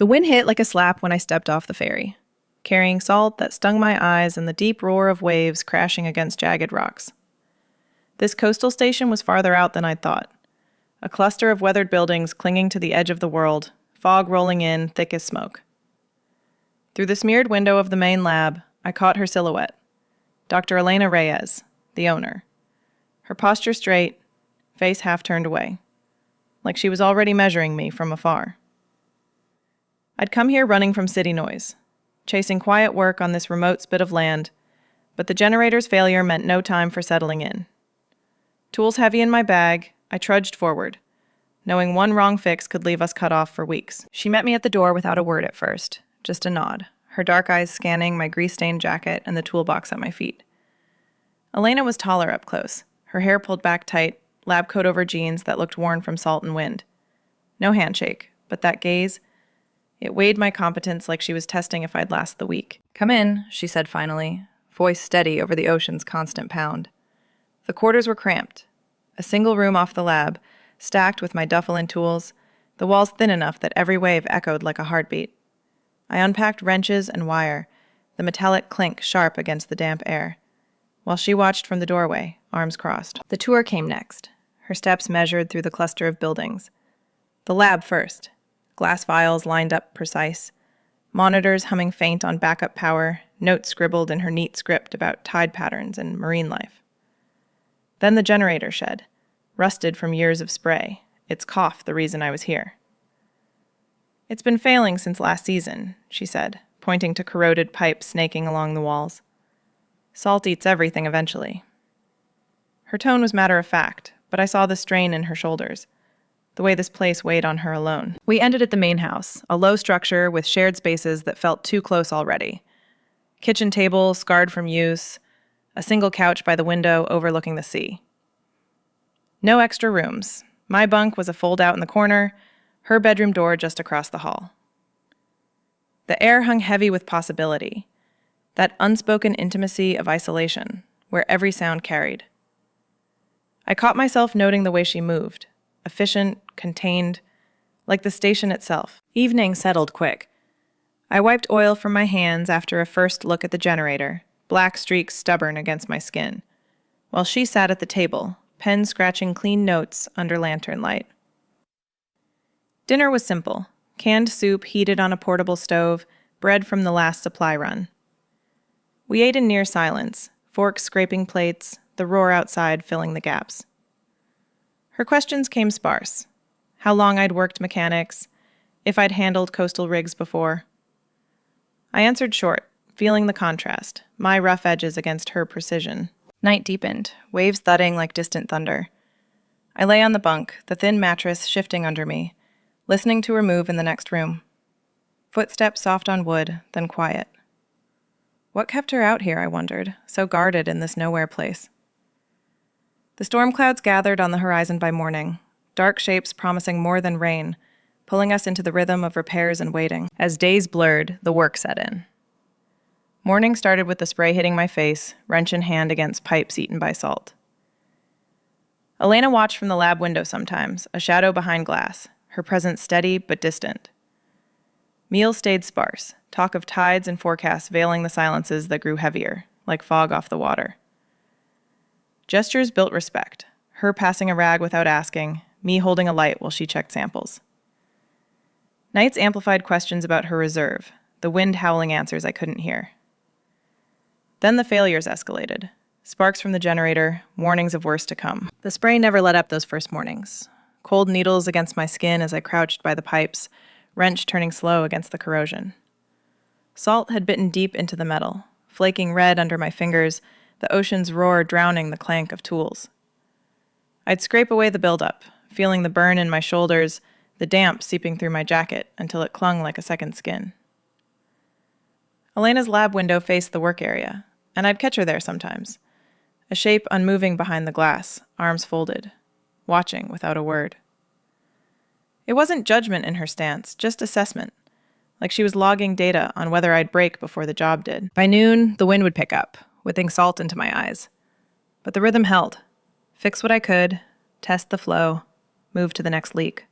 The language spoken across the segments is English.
The wind hit like a slap when I stepped off the ferry, carrying salt that stung my eyes and the deep roar of waves crashing against jagged rocks. This coastal station was farther out than I'd thought. A cluster of weathered buildings clinging to the edge of the world, fog rolling in thick as smoke. Through the smeared window of the main lab, I caught her silhouette. Dr. Elena Reyes, the owner. Her posture straight, face half turned away, like she was already measuring me from afar. I'd come here running from city noise, chasing quiet work on this remote spit of land, but the generator's failure meant no time for settling in. Tools heavy in my bag, I trudged forward, knowing one wrong fix could leave us cut off for weeks. She met me at the door without a word at first, just a nod, her dark eyes scanning my grease-stained jacket and the toolbox at my feet. Elena was taller up close, her hair pulled back tight, lab coat over jeans that looked worn from salt and wind. No handshake, but that gaze, it weighed my competence like she was testing if I'd last the week. "Come in," she said finally, voice steady over the ocean's constant pound. The quarters were cramped. A single room off the lab, stacked with my duffel and tools, the walls thin enough that every wave echoed like a heartbeat. I unpacked wrenches and wire, the metallic clink sharp against the damp air, while she watched from the doorway, arms crossed. The tour came next, her steps measured through the cluster of buildings. The lab first, glass vials lined up precise, monitors humming faint on backup power, notes scribbled in her neat script about tide patterns and marine life. Then the generator shed, rusted from years of spray, its cough the reason I was here. "It's been failing since last season," she said, pointing to corroded pipes snaking along the walls. "Salt eats everything eventually." Her tone was matter-of-fact, but I saw the strain in her shoulders, the way this place weighed on her alone. We ended at the main house, a low structure with shared spaces that felt too close already. Kitchen table, scarred from use, a single couch by the window overlooking the sea. No extra rooms. My bunk was a fold-out in the corner, her bedroom door just across the hall. The air hung heavy with possibility, that unspoken intimacy of isolation, where every sound carried. I caught myself noting the way she moved, efficient, contained, like the station itself. Evening settled quick. I wiped oil from my hands after a first look at the generator, black streaks stubborn against my skin, while she sat at the table, pen scratching clean notes under lantern light. Dinner was simple. Canned soup heated on a portable stove, bread from the last supply run. We ate in near silence, forks scraping plates, the roar outside filling the gaps. Her questions came sparse. How long I'd worked mechanics, if I'd handled coastal rigs before. I answered short, feeling the contrast, my rough edges against her precision. Night deepened, waves thudding like distant thunder. I lay on the bunk, the thin mattress shifting under me, listening to her move in the next room. Footsteps soft on wood, then quiet. What kept her out here, I wondered, so guarded in this nowhere place? The storm clouds gathered on the horizon by morning, dark shapes promising more than rain, pulling us into the rhythm of repairs and waiting. As days blurred, the work set in. Morning started with the spray hitting my face, wrench in hand against pipes eaten by salt. Elena watched from the lab window sometimes, a shadow behind glass, her presence steady but distant. Meals stayed sparse, talk of tides and forecasts veiling the silences that grew heavier, like fog off the water. Gestures built respect, her passing a rag without asking, me holding a light while she checked samples. Nights amplified questions about her reserve, the wind howling answers I couldn't hear. Then the failures escalated. Sparks from the generator, warnings of worse to come. The spray never let up those first mornings. Cold needles against my skin as I crouched by the pipes, wrench turning slow against the corrosion. Salt had bitten deep into the metal, flaking red under my fingers, the ocean's roar drowning the clank of tools. I'd scrape away the buildup, feeling the burn in my shoulders, the damp seeping through my jacket until it clung like a second skin. Elena's lab window faced the work area, and I'd catch her there sometimes, a shape unmoving behind the glass, arms folded, watching without a word. It wasn't judgment in her stance, just assessment, like she was logging data on whether I'd break before the job did. By noon, the wind would pick up, whipping salt into my eyes. But the rhythm held. Fix what I could, test the flow, move to the next leak.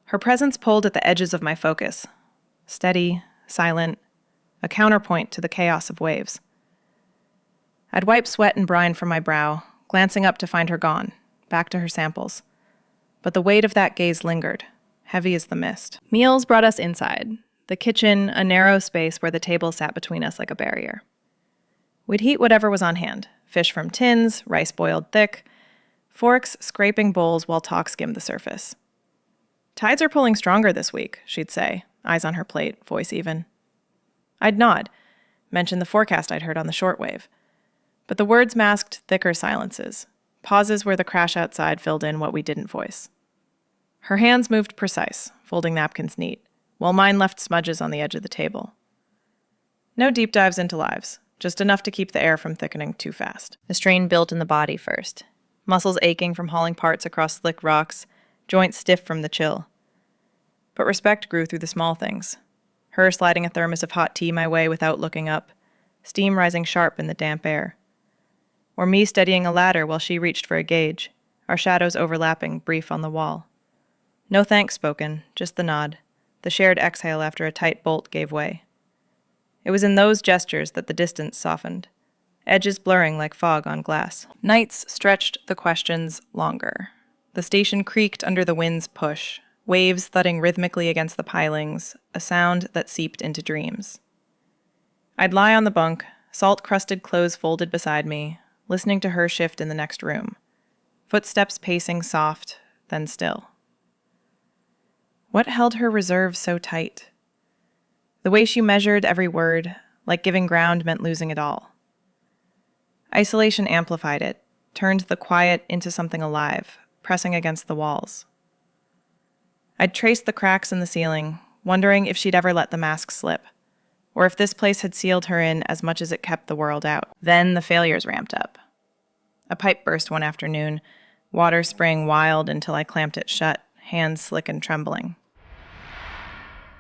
Her presence pulled at the edges of my focus, steady, silent, a counterpoint to the chaos of waves. I'd wipe sweat and brine from my brow, glancing up to find her gone, back to her samples. But the weight of that gaze lingered, heavy as the mist. Meals brought us inside, the kitchen a narrow space where the table sat between us like a barrier. We'd heat whatever was on hand, fish from tins, rice boiled thick, forks scraping bowls while talk skimmed the surface. "Tides are pulling stronger this week," she'd say, eyes on her plate, voice even. I'd nod, mention the forecast I'd heard on the shortwave. But the words masked thicker silences, pauses where the crash outside filled in what we didn't voice. Her hands moved precise, folding napkins neat, while mine left smudges on the edge of the table. No deep dives into lives, just enough to keep the air from thickening too fast. A strain built in the body first, muscles aching from hauling parts across slick rocks, joints stiff from the chill. But respect grew through the small things. Her sliding a thermos of hot tea my way without looking up, steam rising sharp in the damp air. Or me steadying a ladder while she reached for a gauge, our shadows overlapping, brief on the wall. No thanks spoken, just the nod. The shared exhale after a tight bolt gave way. It was in those gestures that the distance softened, edges blurring like fog on glass. Nights stretched the questions longer. The station creaked under the wind's push, waves thudding rhythmically against the pilings, a sound that seeped into dreams. I'd lie on the bunk, salt-crusted clothes folded beside me, listening to her shift in the next room, footsteps pacing soft, then still. What held her reserve so tight? The way she measured every word, like giving ground meant losing it all. Isolation amplified it, turned the quiet into something alive, pressing against the walls. I'd traced the cracks in the ceiling, wondering if she'd ever let the mask slip, or if this place had sealed her in as much as it kept the world out. Then the failures ramped up. A pipe burst one afternoon, water spraying wild until I clamped it shut, hands slick and trembling.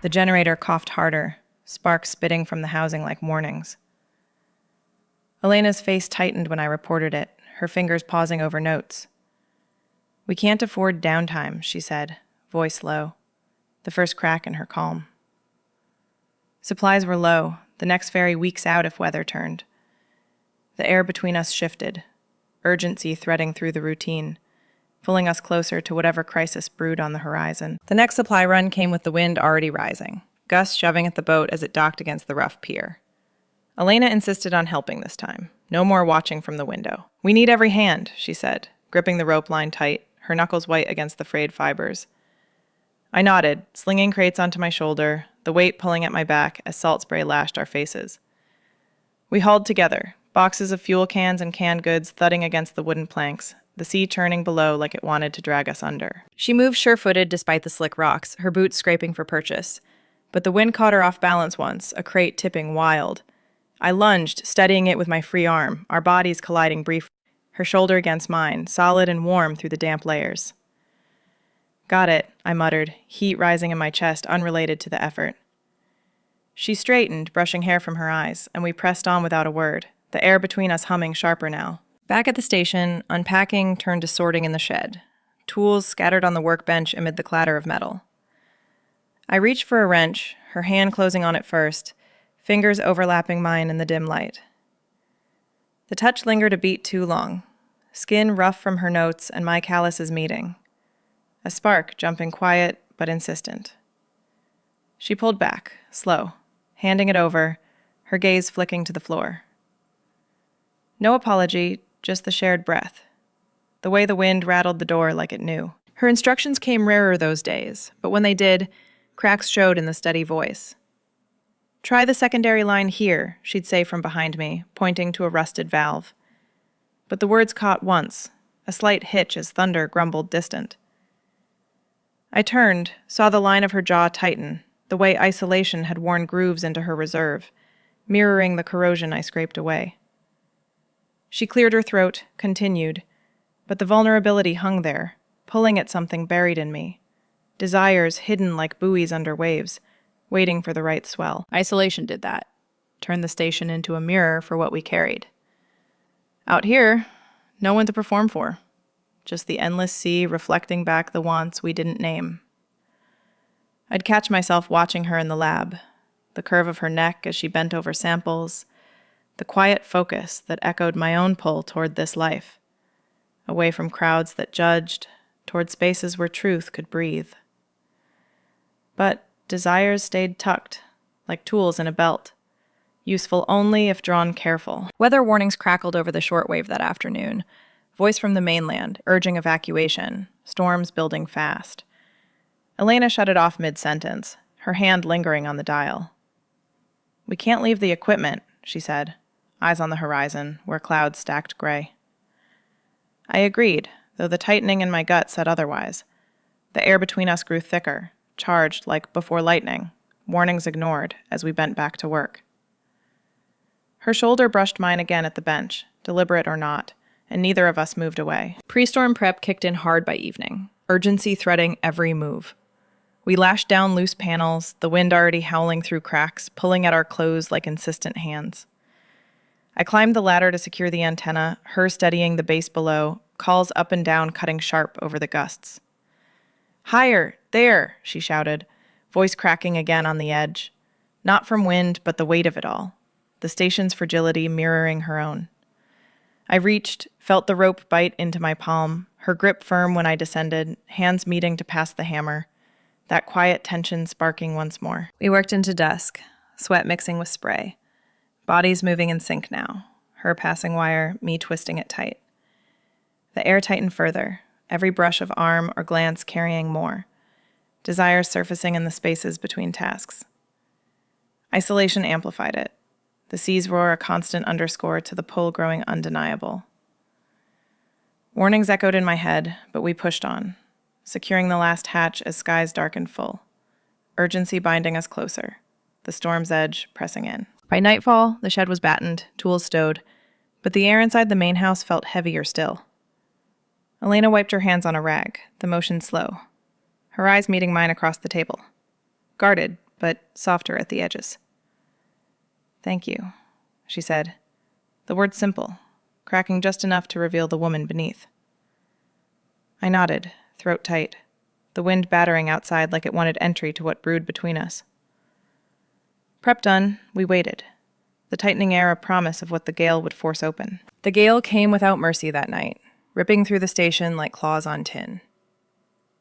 The generator coughed harder, sparks spitting from the housing like warnings. Elena's face tightened when I reported it, her fingers pausing over notes. "We can't afford downtime," she said, voice low, the first crack in her calm. Supplies were low, the next ferry weeks out if weather turned. The air between us shifted, urgency threading through the routine, pulling us closer to whatever crisis brewed on the horizon. The next supply run came with the wind already rising, gusts shoving at the boat as it docked against the rough pier. Elena insisted on helping this time, no more watching from the window. "We need every hand," she said, gripping the rope line tight, her knuckles white against the frayed fibers. I nodded, slinging crates onto my shoulder, the weight pulling at my back as salt spray lashed our faces. We hauled together, boxes of fuel cans and canned goods thudding against the wooden planks, the sea churning below like it wanted to drag us under. She moved sure-footed despite the slick rocks, her boots scraping for purchase. But the wind caught her off balance once, a crate tipping wild. I lunged, steadying it with my free arm, our bodies colliding briefly, her shoulder against mine, solid and warm through the damp layers. "Got it," I muttered, heat rising in my chest unrelated to the effort. She straightened, brushing hair from her eyes, and we pressed on without a word, the air between us humming sharper now. Back at the station, unpacking turned to sorting in the shed, tools scattered on the workbench amid the clatter of metal. I reached for a wrench, her hand closing on it first, fingers overlapping mine in the dim light. The touch lingered a beat too long, skin rough from her notes and my calluses meeting. A spark jumping quiet but insistent. She pulled back, slow, handing it over, her gaze flicking to the floor. No apology, just the shared breath. The way the wind rattled the door like it knew. Her instructions came rarer those days, but when they did, cracks showed in the steady voice. "Try the secondary line here," she'd say from behind me, pointing to a rusted valve. But the words caught once, a slight hitch as thunder grumbled distant. I turned, saw the line of her jaw tighten, the way isolation had worn grooves into her reserve, mirroring the corrosion I scraped away. She cleared her throat, continued, but the vulnerability hung there, pulling at something buried in me. Desires hidden like buoys under waves, waiting for the right swell. Isolation did that, turned the station into a mirror for what we carried. Out here, no one to perform for, just the endless sea reflecting back the wants we didn't name. I'd catch myself watching her in the lab, the curve of her neck as she bent over samples, the quiet focus that echoed my own pull toward this life, away from crowds that judged, toward spaces where truth could breathe. But desires stayed tucked, like tools in a belt, useful only if drawn careful. Weather warnings crackled over the shortwave that afternoon. Voice from the mainland, urging evacuation, storms building fast. Elena shut it off mid-sentence, her hand lingering on the dial. "We can't leave the equipment," she said, eyes on the horizon, where clouds stacked gray. I agreed, though the tightening in my gut said otherwise. The air between us grew thicker, charged like before lightning, warnings ignored as we bent back to work. Her shoulder brushed mine again at the bench, deliberate or not, and neither of us moved away. Pre-storm prep kicked in hard by evening, urgency threading every move. We lashed down loose panels, the wind already howling through cracks, pulling at our clothes like insistent hands. I climbed the ladder to secure the antenna, her steadying the base below, calls up and down cutting sharp over the gusts. "Higher! There!" she shouted, voice cracking again on the edge. Not from wind, but the weight of it all, the station's fragility mirroring her own. I reached, felt the rope bite into my palm, her grip firm when I descended, hands meeting to pass the hammer, that quiet tension sparking once more. We worked into dusk, sweat mixing with spray. Bodies moving in sync now, her passing wire, me twisting it tight. The air tightened further, every brush of arm or glance carrying more, desires surfacing in the spaces between tasks. Isolation amplified it, the sea's roar a constant underscore to the pull growing undeniable. Warnings echoed in my head, but we pushed on, securing the last hatch as skies darkened full. Urgency binding us closer, the storm's edge pressing in. By nightfall, the shed was battened, tools stowed, but the air inside the main house felt heavier still. Elena wiped her hands on a rag, the motion slow, her eyes meeting mine across the table. Guarded, but softer at the edges. "Thank you," she said, the word simple, cracking just enough to reveal the woman beneath. I nodded, throat tight, the wind battering outside like it wanted entry to what brewed between us. Prep done, we waited, the tightening air a promise of what the gale would force open. The gale came without mercy that night, ripping through the station like claws on tin.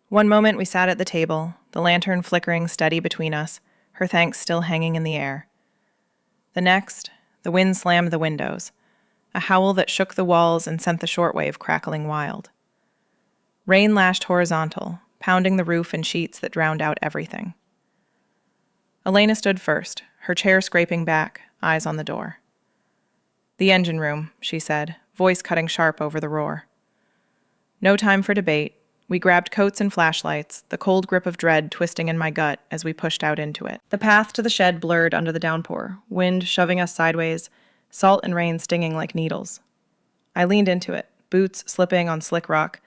One moment we sat at the table, the lantern flickering steady between us, her thanks still hanging in the air. The next, the wind slammed the windows, a howl that shook the walls and sent the shortwave crackling wild. Rain lashed horizontal, pounding the roof and sheets that drowned out everything. Elena stood first, her chair scraping back, eyes on the door. "The engine room," she said, voice cutting sharp over the roar. No time for debate. We grabbed coats and flashlights, the cold grip of dread twisting in my gut as we pushed out into it. The path to the shed blurred under the downpour, wind shoving us sideways, salt and rain stinging like needles. I leaned into it, boots slipping on slick rock,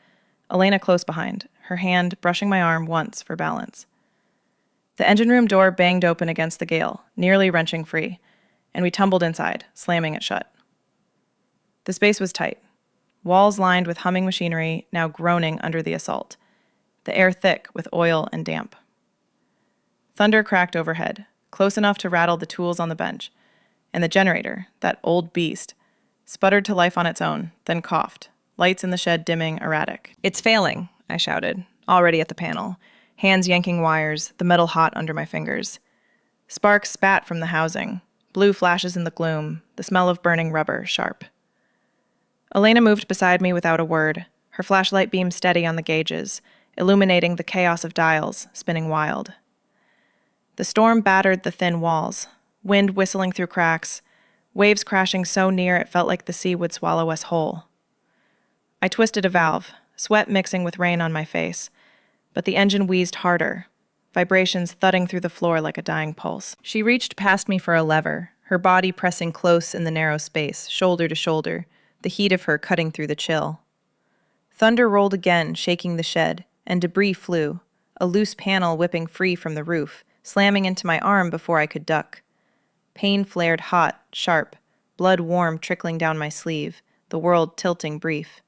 Elena close behind, her hand brushing my arm once for balance. The engine room door banged open against the gale, nearly wrenching free, and we tumbled inside, slamming it shut. The space was tight. Walls lined with humming machinery, now groaning under the assault. The air thick with oil and damp. Thunder cracked overhead, close enough to rattle the tools on the bench, and the generator, that old beast, sputtered to life on its own, then coughed, lights in the shed dimming erratic. "It's failing," I shouted, already at the panel, hands yanking wires, the metal hot under my fingers. Sparks spat from the housing, blue flashes in the gloom, the smell of burning rubber sharp. Elena moved beside me without a word, her flashlight beam steady on the gauges, illuminating the chaos of dials, spinning wild. The storm battered the thin walls, wind whistling through cracks, waves crashing so near it felt like the sea would swallow us whole. I twisted a valve, sweat mixing with rain on my face, but the engine wheezed harder, vibrations thudding through the floor like a dying pulse. She reached past me for a lever, her body pressing close in the narrow space, shoulder to shoulder, the heat of her cutting through the chill. Thunder rolled again, shaking the shed, and debris flew, a loose panel whipping free from the roof, slamming into my arm before I could duck. Pain flared hot, sharp, blood warm trickling down my sleeve, the world tilting brief.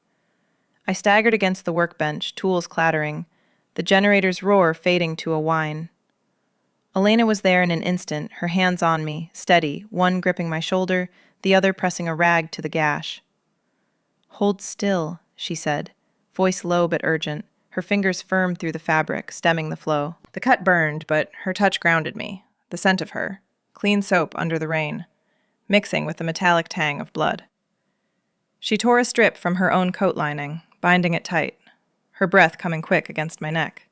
I staggered against the workbench, tools clattering, the generator's roar fading to a whine. Elena was there in an instant, her hands on me, steady, one gripping my shoulder, the other pressing a rag to the gash. "Hold still," she said, voice low but urgent, her fingers firm through the fabric, stemming the flow. The cut burned, but her touch grounded me, the scent of her, clean soap under the rain, mixing with the metallic tang of blood. She tore a strip from her own coat lining, binding it tight, her breath coming quick against my neck.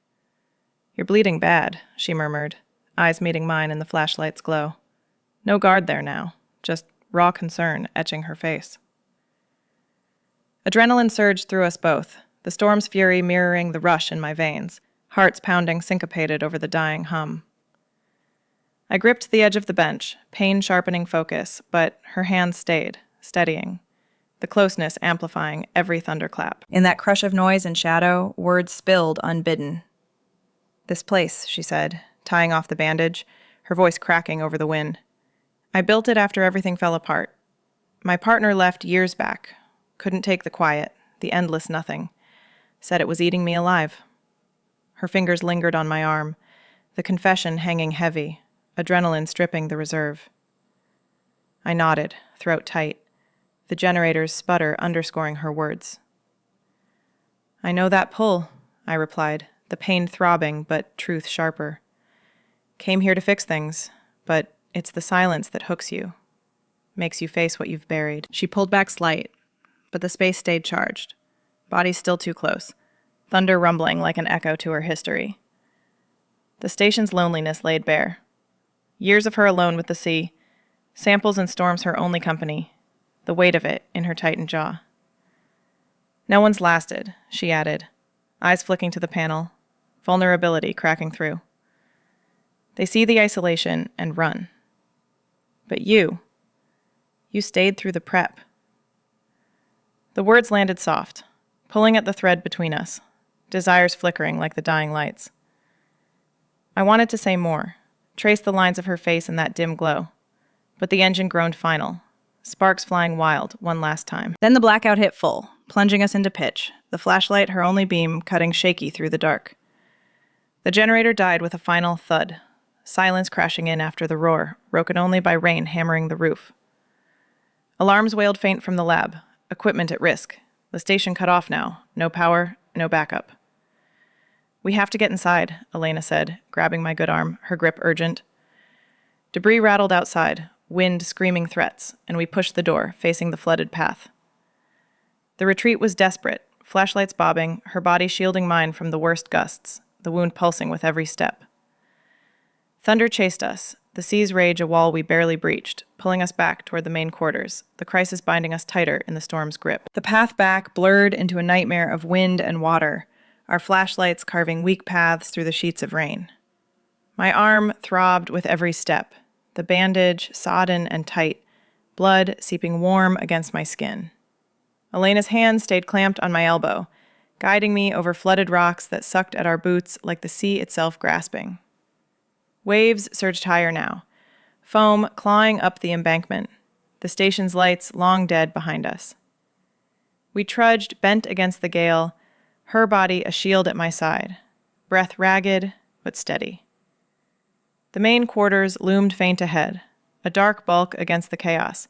"You're bleeding bad," she murmured, eyes meeting mine in the flashlight's glow. No guard there now, just raw concern etching her face. Adrenaline surged through us both, the storm's fury mirroring the rush in my veins, hearts pounding syncopated over the dying hum. I gripped the edge of the bench, pain-sharpening focus, but her hands stayed, steadying, the closeness amplifying every thunderclap. In that crush of noise and shadow, words spilled unbidden. "This place," she said, tying off the bandage, her voice cracking over the wind. "I built it after everything fell apart. My partner left years back. Couldn't take the quiet, the endless nothing. Said it was eating me alive." Her fingers lingered on my arm, the confession hanging heavy, adrenaline stripping the reserve. I nodded, throat tight, the generator's sputter underscoring her words. "I know that pull," I replied, the pain throbbing but truth sharper. "Came here to fix things, but it's the silence that hooks you, makes you face what you've buried." She pulled back slight, but the space stayed charged, body still too close, thunder rumbling like an echo to her history. The station's loneliness laid bare. Years of her alone with the sea, samples and storms her only company, the weight of it in her tightened jaw. "No one's lasted," she added, eyes flicking to the panel, vulnerability cracking through. "They see the isolation and run. But you stayed through the prep." The words landed soft, pulling at the thread between us, desires flickering like the dying lights. I wanted to say more, trace the lines of her face in that dim glow, but the engine groaned final, sparks flying wild one last time. Then the blackout hit full, plunging us into pitch, the flashlight her only beam cutting shaky through the dark. The generator died with a final thud, silence crashing in after the roar, broken only by rain hammering the roof. Alarms wailed faint from the lab, equipment at risk. The station cut off now, no power, no backup. "We have to get inside," Elena said, grabbing my good arm, her grip urgent. Debris rattled outside, wind screaming threats, and we pushed the door, facing the flooded path. The retreat was desperate, flashlights bobbing, her body shielding mine from the worst gusts, the wound pulsing with every step. Thunder chased us, the sea's rage a wall we barely breached, pulling us back toward the main quarters, the crisis binding us tighter in the storm's grip. The path back blurred into a nightmare of wind and water, our flashlights carving weak paths through the sheets of rain. My arm throbbed with every step, the bandage sodden and tight, blood seeping warm against my skin. Elena's hand stayed clamped on my elbow, guiding me over flooded rocks that sucked at our boots like the sea itself grasping. Waves surged higher now, foam clawing up the embankment, the station's lights long dead behind us. We trudged, bent against the gale, her body a shield at my side, breath ragged but steady. The main quarters loomed faint ahead, a dark bulk against the chaos,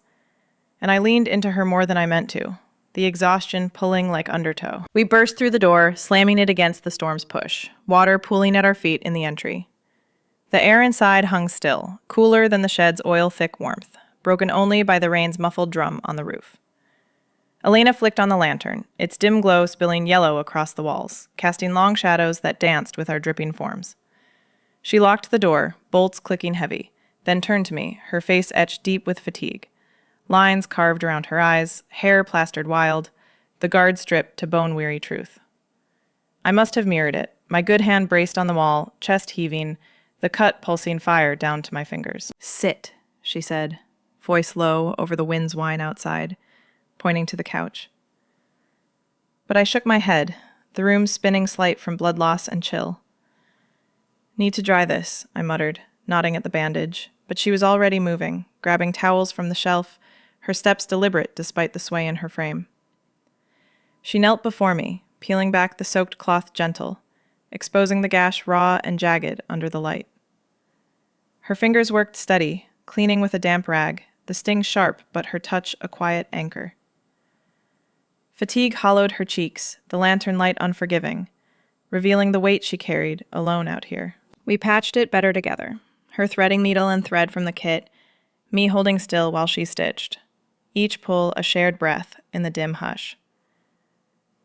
and I leaned into her more than I meant to, the exhaustion pulling like undertow. We burst through the door, slamming it against the storm's push, water pooling at our feet in the entry. The air inside hung still, cooler than the shed's oil-thick warmth, broken only by the rain's muffled drum on the roof. Elena flicked on the lantern, its dim glow spilling yellow across the walls, casting long shadows that danced with our dripping forms. She locked the door, bolts clicking heavy, then turned to me, her face etched deep with fatigue. Lines carved around her eyes, hair plastered wild, the guard stripped to bone-weary truth. I must have mirrored it, my good hand braced on the wall, chest heaving, the cut pulsing fire down to my fingers. "Sit," she said, voice low over the wind's whine outside, pointing to the couch. But I shook my head, the room spinning slight from blood loss and chill. "Need to dry this," I muttered, nodding at the bandage, but she was already moving, grabbing towels from the shelf, her steps deliberate despite the sway in her frame. She knelt before me, peeling back the soaked cloth gentle, exposing the gash raw and jagged under the light. Her fingers worked steady, cleaning with a damp rag, the sting sharp but her touch a quiet anchor. Fatigue hollowed her cheeks, the lantern light unforgiving, revealing the weight she carried, alone out here. We patched it better together, her threading needle and thread from the kit, me holding still while she stitched, each pull a shared breath in the dim hush.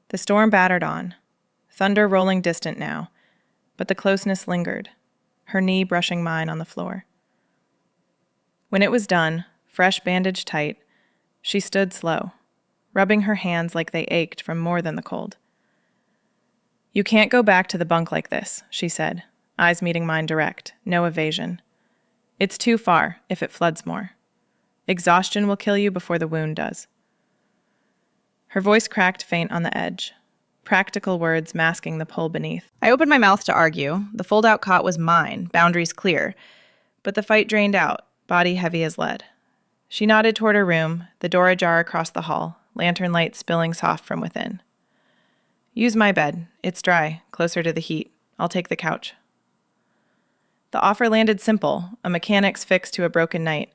The storm battered on, thunder rolling distant now, but the closeness lingered, her knee brushing mine on the floor. When it was done, fresh bandage tight, she stood slow, rubbing her hands like they ached from more than the cold. "You can't go back to the bunk like this," she said, eyes meeting mine direct, no evasion. "It's too far, if it floods more. Exhaustion will kill you before the wound does." Her voice cracked faint on the edge, practical words masking the pull beneath. I opened my mouth to argue. The fold-out cot was mine, boundaries clear. But the fight drained out, body heavy as lead. She nodded toward her room, the door ajar across the hall, lantern light spilling soft from within. "Use my bed. It's dry, closer to the heat. I'll take the couch." The offer landed simple, a mechanic's fix to a broken night,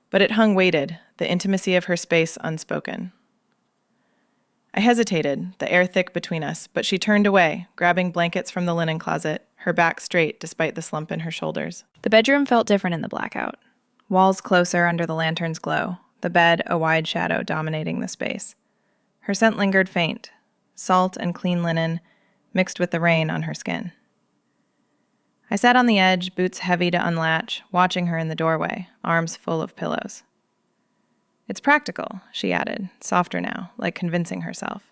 but it hung weighted, the intimacy of her space unspoken. I hesitated, the air thick between us, but she turned away, grabbing blankets from the linen closet, her back straight despite the slump in her shoulders. The bedroom felt different in the blackout. Walls closer under the lantern's glow, the bed a wide shadow dominating the space. Her scent lingered faint, salt and clean linen mixed with the rain on her skin. I sat on the edge, boots heavy to unlatch, watching her in the doorway, arms full of pillows. "It's practical," she added, softer now, like convincing herself.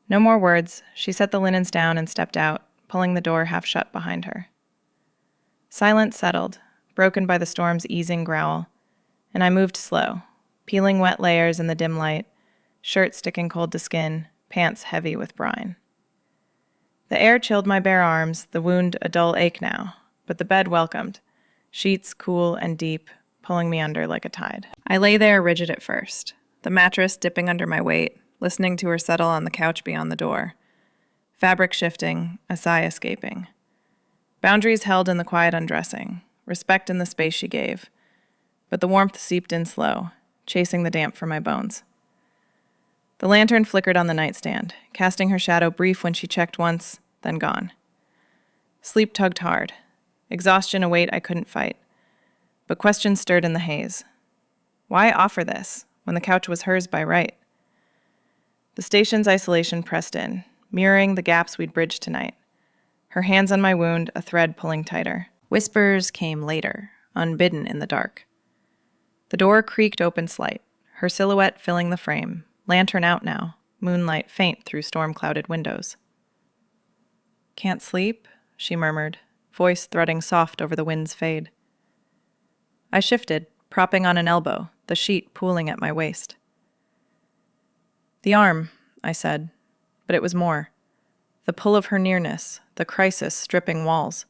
No more words. She set the linens down and stepped out, pulling the door half shut behind her. Silence settled, broken by the storm's easing growl, and I moved slow, peeling wet layers in the dim light, shirt sticking cold to skin, pants heavy with brine. The air chilled my bare arms, the wound a dull ache now, but the bed welcomed, sheets cool and deep, pulling me under like a tide. I lay there rigid at first, the mattress dipping under my weight, listening to her settle on the couch beyond the door. Fabric shifting, a sigh escaping. Boundaries held in the quiet undressing, respect in the space she gave. But the warmth seeped in slow, chasing the damp from my bones. The lantern flickered on the nightstand, casting her shadow brief when she checked once, then gone. Sleep tugged hard, exhaustion a weight I couldn't fight. But questions stirred in the haze. Why offer this, when the couch was hers by right? The station's isolation pressed in, mirroring the gaps we'd bridged tonight. Her hands on my wound, a thread pulling tighter. Whispers came later, unbidden in the dark. The door creaked open slight, her silhouette filling the frame, lantern out now, moonlight faint through storm-clouded windows. "Can't sleep?" she murmured, voice threading soft over the wind's fade. I shifted, propping on an elbow, the sheet pooling at my waist. "The arm," I said, but it was more. The pull of her nearness, the crisis stripping walls.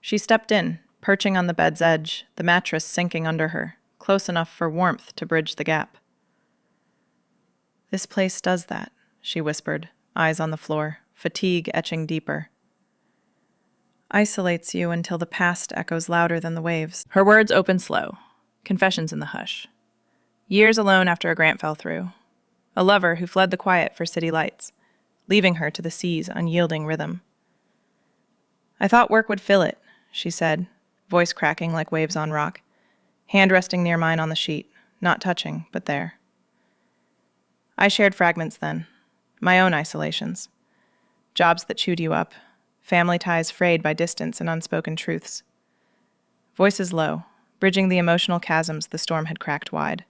She stepped in, perching on the bed's edge, the mattress sinking under her, close enough for warmth to bridge the gap. "This place does that," she whispered, eyes on the floor, fatigue etching deeper. "Isolates you until the past echoes louder than the waves." Her words opened slow, confessions in the hush. Years alone after a grant fell through. A lover who fled the quiet for city lights, leaving her to the sea's unyielding rhythm. "I thought work would fill it," she said, voice cracking like waves on rock, hand resting near mine on the sheet, not touching, but there. I shared fragments then, my own isolations. Jobs that chewed you up, family ties frayed by distance and unspoken truths. Voices low, bridging the emotional chasms the storm had cracked wide.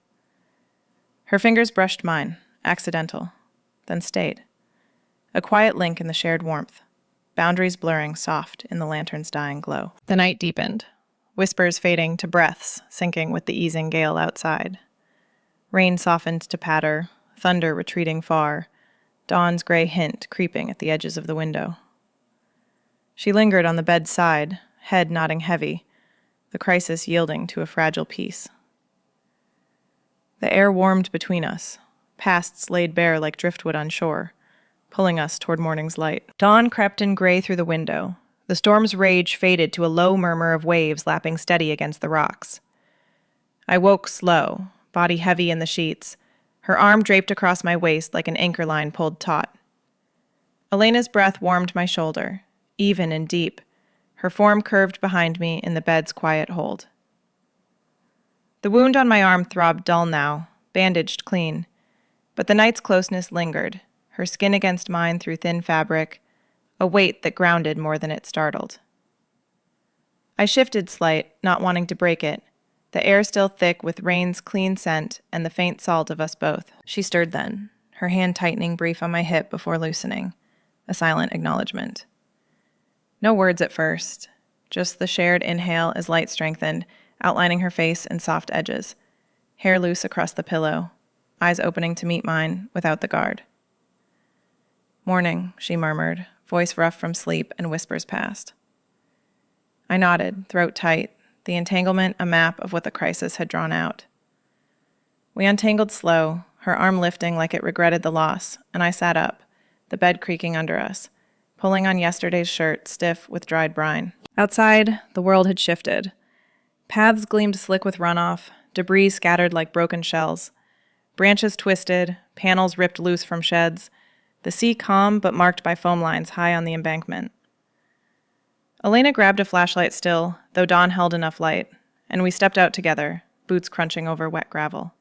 Her fingers brushed mine, accidental, then stayed. A quiet link in the shared warmth, boundaries blurring soft in the lantern's dying glow. The night deepened, whispers fading to breaths sinking with the easing gale outside. Rain softened to patter, thunder retreating far, dawn's gray hint creeping at the edges of the window. She lingered on the bed's side, head nodding heavy, the crisis yielding to a fragile peace. The air warmed between us, pasts laid bare like driftwood on shore, pulling us toward morning's light. Dawn crept in gray through the window, the The storm's rage faded to a low murmur of waves lapping steady against the rocks. I woke slow, body heavy in the sheets, her arm draped across my waist like an anchor line pulled taut. Elena's breath warmed my shoulder, even and deep, her form curved behind me in the bed's quiet hold. The wound on my arm throbbed dull now, bandaged clean, but the night's closeness lingered, her skin against mine through thin fabric, a weight that grounded more than it startled. I shifted slight, not wanting to break it, the air still thick with rain's clean scent and the faint salt of us both. She stirred then, her hand tightening brief on my hip before loosening, a silent acknowledgement. No words at first, just the shared inhale as light strengthened, outlining her face and soft edges, hair loose across the pillow, eyes opening to meet mine without the guard. "Morning," she murmured, voice rough from sleep and whispers past. I nodded, throat tight, the entanglement a map of what the crisis had drawn out. We untangled slow, her arm lifting like it regretted the loss, and I sat up, the bed creaking under us, pulling on yesterday's shirt stiff with dried brine. Outside, the world had shifted. Paths gleamed slick with runoff, debris scattered like broken shells. Branches twisted, panels ripped loose from sheds, the sea calm but marked by foam lines high on the embankment. Elena grabbed a flashlight still, though Dawn held enough light, and we stepped out together, boots crunching over wet gravel.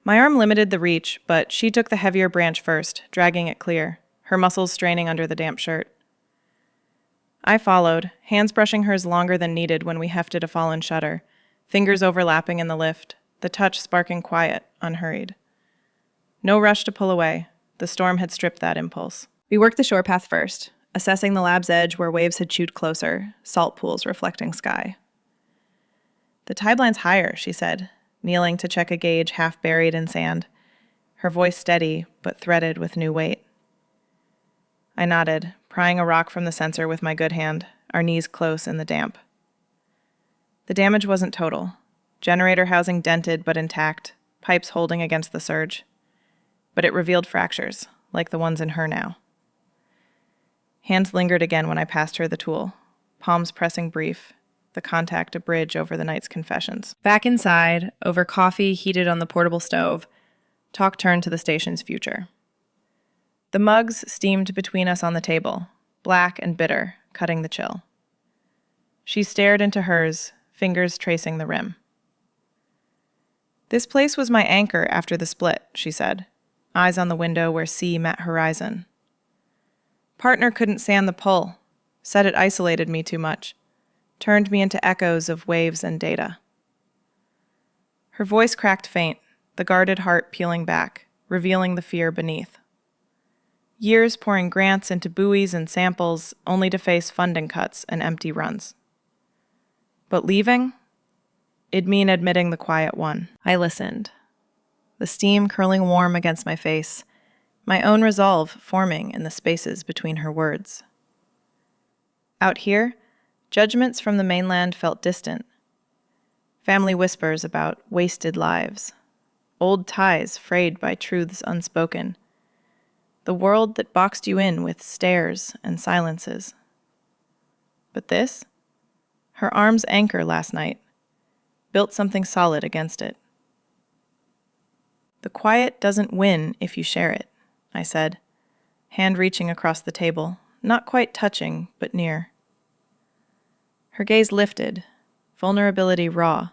My arm limited the reach, but she took the heavier branch first, dragging it clear, her muscles straining under the damp shirt. I followed, hands brushing hers longer than needed when we hefted a fallen shutter, fingers overlapping in the lift, the touch sparking quiet, unhurried. No rush to pull away. The storm had stripped that impulse. We worked the shore path first, assessing the lab's edge where waves had chewed closer, salt pools reflecting sky. "The tide line's higher," she said, kneeling to check a gauge half buried in sand, her voice steady but threaded with new weight. I nodded, prying a rock from the sensor with my good hand, our knees close in the damp. The damage wasn't total. Generator housing dented but intact, pipes holding against the surge. But it revealed fractures, like the ones in her now. Hands lingered again when I passed her the tool, palms pressing brief, the contact a bridge over the night's confessions. Back inside, over coffee heated on the portable stove, talk turned to the station's future. The mugs steamed between us on the table, black and bitter, cutting the chill. She stared into hers, fingers tracing the rim. "This place was my anchor after the split," she said, eyes on the window where sea met horizon. "Partner couldn't stand the pull, said it isolated me too much, turned me into echoes of waves and data." Her voice cracked faint, the guarded heart peeling back, revealing the fear beneath. Years pouring grants into buoys and samples, only to face funding cuts and empty runs. But leaving? It'd mean admitting the quiet one. I listened, the steam curling warm against my face, my own resolve forming in the spaces between her words. Out here, judgments from the mainland felt distant. Family whispers about wasted lives, old ties frayed by truths unspoken, the world that boxed you in with stares and silences. But this? Her arm's anchor last night, built something solid against it. "The quiet doesn't win if you share it," I said, hand reaching across the table, not quite touching, but near. Her gaze lifted, vulnerability raw,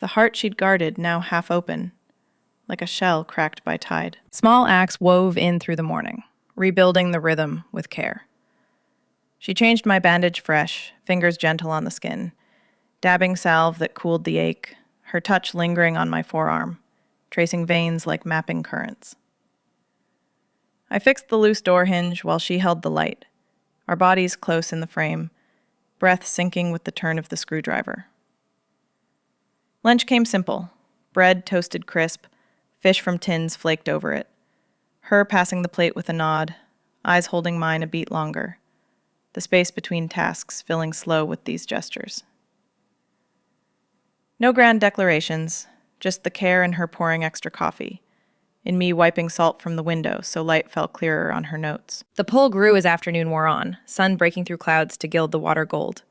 the heart she'd guarded now half open, like a shell cracked by tide. Small acts wove in through the morning, rebuilding the rhythm with care. She changed my bandage fresh, fingers gentle on the skin, dabbing salve that cooled the ache, her touch lingering on my forearm, tracing veins like mapping currents. I fixed the loose door hinge while she held the light, our bodies close in the frame, breath syncing with the turn of the screwdriver. Lunch came simple, bread toasted crisp, fish from tins flaked over it, her passing the plate with a nod, eyes holding mine a beat longer, the space between tasks filling slow with these gestures. No grand declarations, just the care in her pouring extra coffee, in me wiping salt from the window so light fell clearer on her notes. The pull grew as afternoon wore on, sun breaking through clouds to gild the water gold.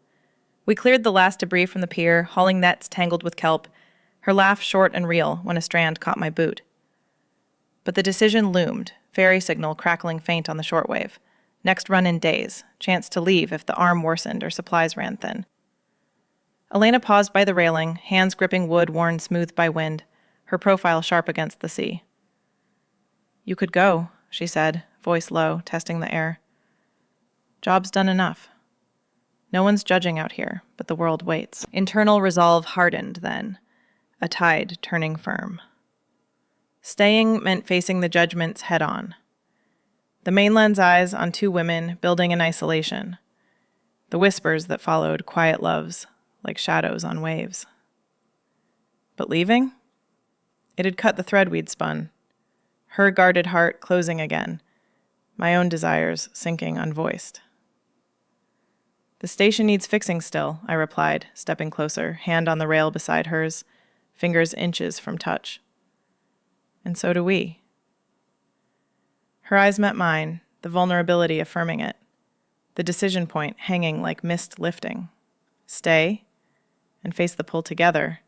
We cleared the last debris from the pier, hauling nets tangled with kelp, her laugh short and real when a strand caught my boot. But the decision loomed, ferry signal crackling faint on the shortwave. Next run in days, chance to leave if the arm worsened or supplies ran thin. Elena paused by the railing, hands gripping wood worn smooth by wind, her profile sharp against the sea. "You could go," she said, voice low, testing the air. "Job's done enough. No one's judging out here, but the world waits." Internal resolve hardened then, a tide turning firm. Staying meant facing the judgments head on. The mainland's eyes on two women building in isolation. The whispers that followed quiet loves, like shadows on waves. But leaving? It had cut the thread we'd spun. Her guarded heart closing again, my own desires sinking unvoiced. "The station needs fixing still," I replied, stepping closer, hand on the rail beside hers, fingers inches from touch. "And so do we." Her eyes met mine, the vulnerability affirming it, the decision point hanging like mist lifting. Stay and face the pull together,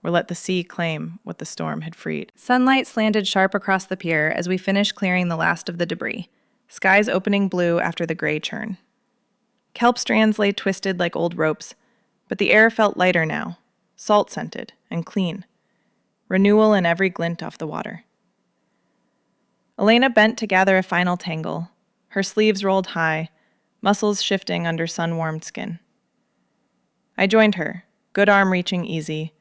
or let the sea claim what the storm had freed. Sunlight slanted sharp across the pier as we finished clearing the last of the debris, skies opening blue after the gray churn. Kelp strands lay twisted like old ropes, but the air felt lighter now, salt-scented and clean. Renewal in every glint off the water. Elena bent to gather a final tangle, her sleeves rolled high, muscles shifting under sun-warmed skin. I joined her, good arm reaching easy,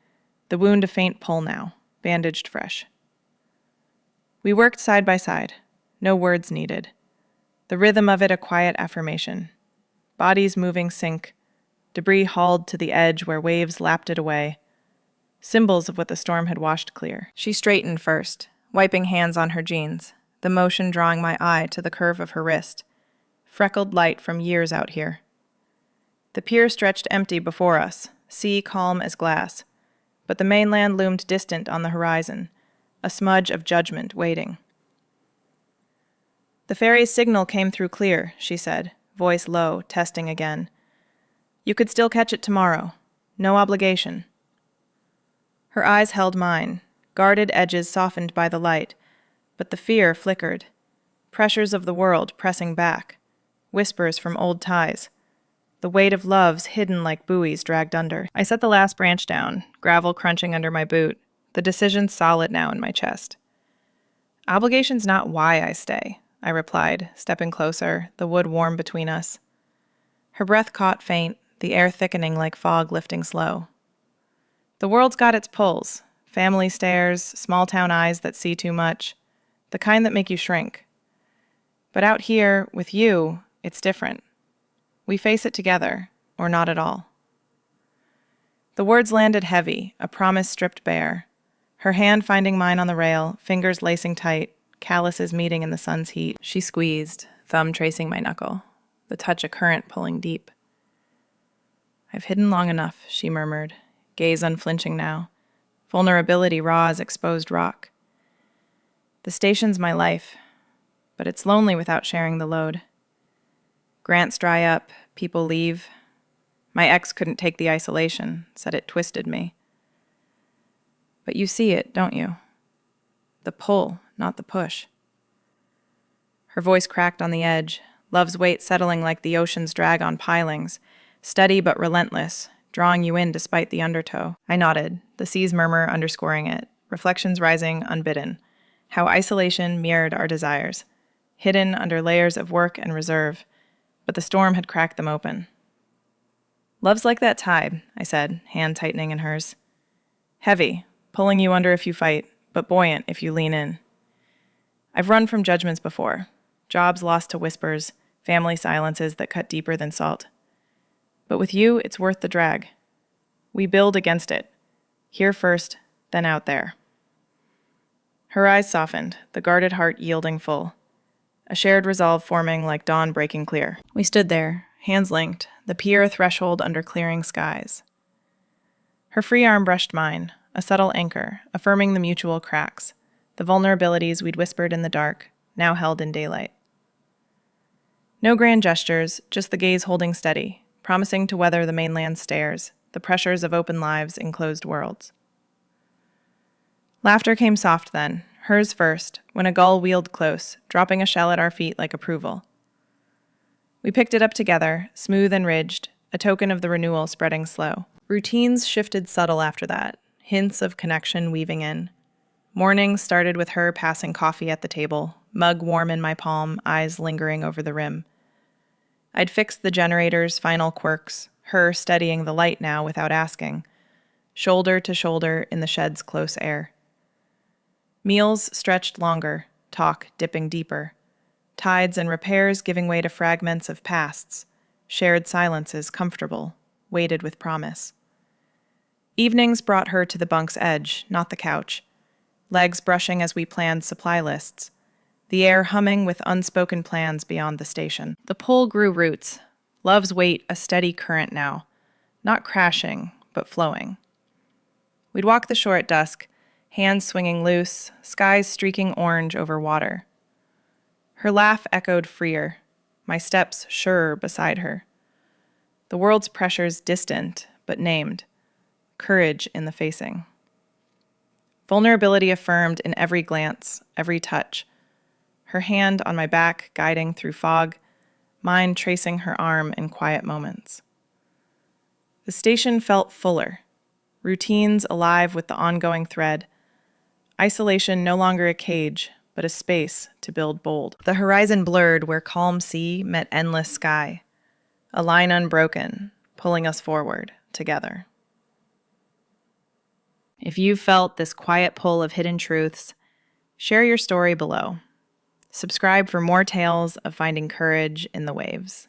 the wound a faint pull now, bandaged fresh. We worked side by side, no words needed. The rhythm of it a quiet affirmation. Bodies moving sync, debris hauled to the edge where waves lapped it away. Symbols of what the storm had washed clear. She straightened first, wiping hands on her jeans, the motion drawing my eye to the curve of her wrist. Freckled light from years out here. The pier stretched empty before us, sea calm as glass, but the mainland loomed distant on the horizon, a smudge of judgment waiting. "The ferry's signal came through clear," she said, voice low, testing again. "You could still catch it tomorrow. No obligation." Her eyes held mine, guarded edges softened by the light, but the fear flickered. Pressures of the world pressing back, whispers from old ties. The weight of loves hidden like buoys dragged under. I set the last branch down, gravel crunching under my boot, the decision solid now in my chest. "Obligation's not why I stay," I replied, stepping closer, the wood warm between us. Her breath caught faint, the air thickening like fog lifting slow. "The world's got its pulls, family stares, small-town eyes that see too much, the kind that make you shrink. But out here, with you, it's different. We face it together, or not at all." The words landed heavy, a promise stripped bare. Her hand finding mine on the rail, fingers lacing tight, calluses meeting in the sun's heat. She squeezed, thumb tracing my knuckle, the touch a current pulling deep. "I've hidden long enough," she murmured, gaze unflinching now, vulnerability raw as exposed rock. "The station's my life, but it's lonely without sharing the load. Grants dry up, people leave. My ex couldn't take the isolation, said it twisted me. But you see it, don't you? The pull, not the push." Her voice cracked on the edge, love's weight settling like the ocean's drag on pilings, steady but relentless, drawing you in despite the undertow. I nodded, the sea's murmur underscoring it, reflections rising unbidden, how isolation mirrored our desires, hidden under layers of work and reserve, but the storm had cracked them open. "Love's like that tide," I said, hand tightening in hers. "Heavy, pulling you under if you fight, but buoyant if you lean in. I've run from judgments before, jobs lost to whispers, family silences that cut deeper than salt. But with you, it's worth the drag. We build against it, here first, then out there." Her eyes softened, the guarded heart yielding full, a shared resolve forming like dawn breaking clear. We stood there, hands linked, the pier threshold under clearing skies. Her free arm brushed mine, a subtle anchor, affirming the mutual cracks, the vulnerabilities we'd whispered in the dark, now held in daylight. No grand gestures, just the gaze holding steady, promising to weather the mainland's stares, the pressures of open lives in closed worlds. Laughter came soft then, hers first, when a gull wheeled close, dropping a shell at our feet like approval. We picked it up together, smooth and ridged, a token of the renewal spreading slow. Routines shifted subtle after that, hints of connection weaving in. Mornings started with her passing coffee at the table, mug warm in my palm, eyes lingering over the rim. I'd fixed the generator's final quirks, her steadying the light now without asking, shoulder to shoulder in the shed's close air. Meals stretched longer, talk dipping deeper, tides and repairs giving way to fragments of pasts, shared silences comfortable, weighted with promise. Evenings brought her to the bunk's edge, not the couch, legs brushing as we planned supply lists, the air humming with unspoken plans beyond the station. The pull grew roots, love's weight a steady current now, not crashing, but flowing. We'd walk the shore at dusk, hands swinging loose, skies streaking orange over water. Her laugh echoed freer, my steps surer beside her. The world's pressures distant, but named, courage in the facing. Vulnerability affirmed in every glance, every touch. Her hand on my back guiding through fog, mine tracing her arm in quiet moments. The station felt fuller, routines alive with the ongoing thread, isolation no longer a cage, but a space to build bold. The horizon blurred where calm sea met endless sky, a line unbroken, pulling us forward together. If you've felt this quiet pull of hidden truths, share your story below. Subscribe for more tales of finding courage in the waves.